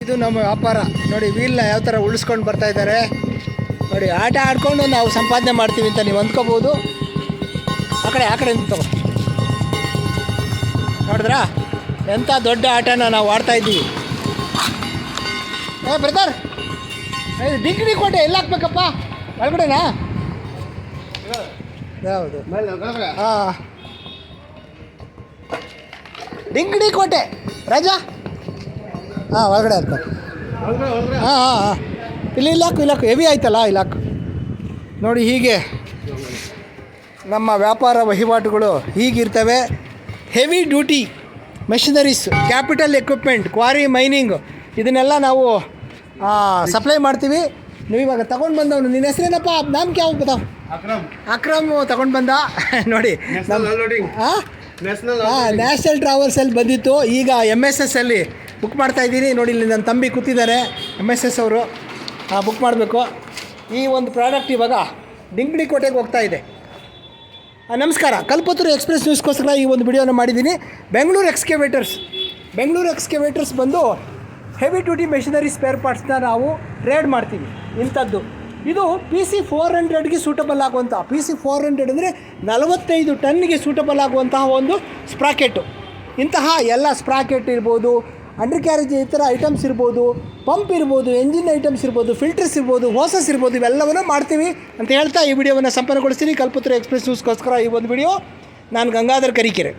ಇದು ನಮ್ಮ ವ್ಯಾಪಾರ ನೋಡಿ. ವೀಲ್ನ ಯಾವ ಥರ ಉಳಿಸ್ಕೊಂಡು ಬರ್ತಾ ಇದ್ದಾರೆ ನೋಡಿ. ಆಟ ಆಡ್ಕೊಂಡು ನಾವು ಸಂಪಾದನೆ ಮಾಡ್ತೀವಿ ಅಂತ ನೀವು ಅಂದ್ಕೋಬೋದು. ಆ ಕಡೆ ಅಂತ ತಗೋ. ನೋಡಿದ್ರಾ ಎಂಥ ದೊಡ್ಡ ಆಟನ ನಾವು ಆಡ್ತಾಯಿದ್ದೀವಿ. ಬ್ರದರ್, ಡಿಗ್ರಿ ಕೋಟೆ ಎಲ್ಲ ಹಾಕ್ಬೇಕಪ್ಪ? ಒಳಗಡೆನಾ? ಯಾವುದು? ಹಾಂ, ಡಿಂಗಡಿ ಕೋಟೆ ರಾಜಾ. ಹಾಂ, ಒಳಗಡೆ ಹಾಕ್ಬೇಕು. ಹಾಂ ಹಾಂ ಹಾಂ, ಇಲ್ಲಾಕು ಹೆವಿ ಆಯ್ತಲ್ಲ, ಇಲ್ಲಾಕು. ನೋಡಿ, ಹೀಗೆ ನಮ್ಮ ವ್ಯಾಪಾರ ವಹಿವಾಟುಗಳು ಹೀಗಿರ್ತವೆ. Heavy duty machineries, capital equipment, quarry, mining ಇದನ್ನೆಲ್ಲ ನಾವು ಸಪ್ಲೈ ಮಾಡ್ತೀವಿ. ನೀವು ಇವಾಗ ತಗೊಂಡು ಬಂದವನು, ನಿನ್ನ ಹೆಸರೇನಪ್ಪ? ನಾಮ್ ಕ್ಯಾವ್ ಬತಾವ್? ಅಕ್ರಮ್ ತಗೊಂಡು ಬಂದ ನೋಡಿ. ಹಾಂ, ನ್ಯಾಷನಲ್ ಟ್ರಾವೆಲ್ಸಲ್ಲಿ ಬಂದಿತ್ತು. ಈಗ MSS ಅಲ್ಲಿ ಬುಕ್ ಮಾಡ್ತಾಯಿದ್ದೀನಿ ನೋಡಿ. ಇಲ್ಲಿ ನನ್ನ ತಂಬಿ ಕೂತಿದ್ದಾರೆ, MSS ಅವರು. ಬುಕ್ ಮಾಡಬೇಕು. ಈ ಒಂದು ಪ್ರಾಡಕ್ಟ್ ಇವಾಗ ಡಿಂಗಡಿ ಕೋಟೆಗೆ ಹೋಗ್ತಾ ಇದೆ. ನಮಸ್ಕಾರ, ಕಲ್ಪತರು ಎಕ್ಸ್ಪ್ರೆಸ್ ನ್ಯೂಸ್ಗೋಸ್ಕರ ಈ ಒಂದು ವಿಡಿಯೋನ ಮಾಡಿದ್ದೀನಿ. ಬೆಂಗಳೂರು ಎಕ್ಸ್ಕವೇಟರ್ಸ್ ಬಂದು ಹೆವಿ ಡ್ಯೂಟಿ ಮೆಷಿನರಿ ಸ್ಪೇರ್ ಪಾರ್ಟ್ಸ್ನ ನಾವು ಟ್ರೇಡ್ ಮಾಡ್ತೀವಿ. ಇಂಥದ್ದು ಇದು PC 400ಗೆ ಸೂಟಬಲ್ ಆಗುವಂಥ, PC 400 ಅಂದರೆ 45 ಟನ್ನಿಗೆ ಸೂಟಬಲ್ ಆಗುವಂತಹ ಒಂದು ಸ್ಪ್ರಾಕೆಟು. ಇಂತಹ ಎಲ್ಲ ಸ್ಪ್ರಾಕೆಟ್ ಇರ್ಬೋದು, ಅಂಡರ್ ಕ್ಯಾರೇಜ್ ಈ ಥರ ಐಟಮ್ಸ್ ಇರ್ಬೋದು, ಪಂಪ್ ಇರ್ಬೋದು, ಎಂಜಿನ್ ಐಟಮ್ಸ್ ಇರ್ಬೋದು, ಫಿಲ್ಟರ್ಸ್ ಇರ್ಬೋದು, ಹೋಸಸ್ ಇರ್ಬೋದು, ಇವೆಲ್ಲವನ್ನೂ ಮಾಡ್ತೀವಿ ಅಂತ ಹೇಳ್ತಾ ಈ ವಿಡಿಯೋವನ್ನು ಸಂಪನ್ನಗೊಳಿಸ್ತೀನಿ. ಕಲ್ಪತರು ಎಕ್ಸ್ಪ್ರೆಸ್ ನ್ಯೂಸ್ಗೋಸ್ಕರ ಈ ಒಂದು ವಿಡಿಯೋ. ನಾನು ಗಂಗಾಧರ್ ಕರಿಕೆರೆ.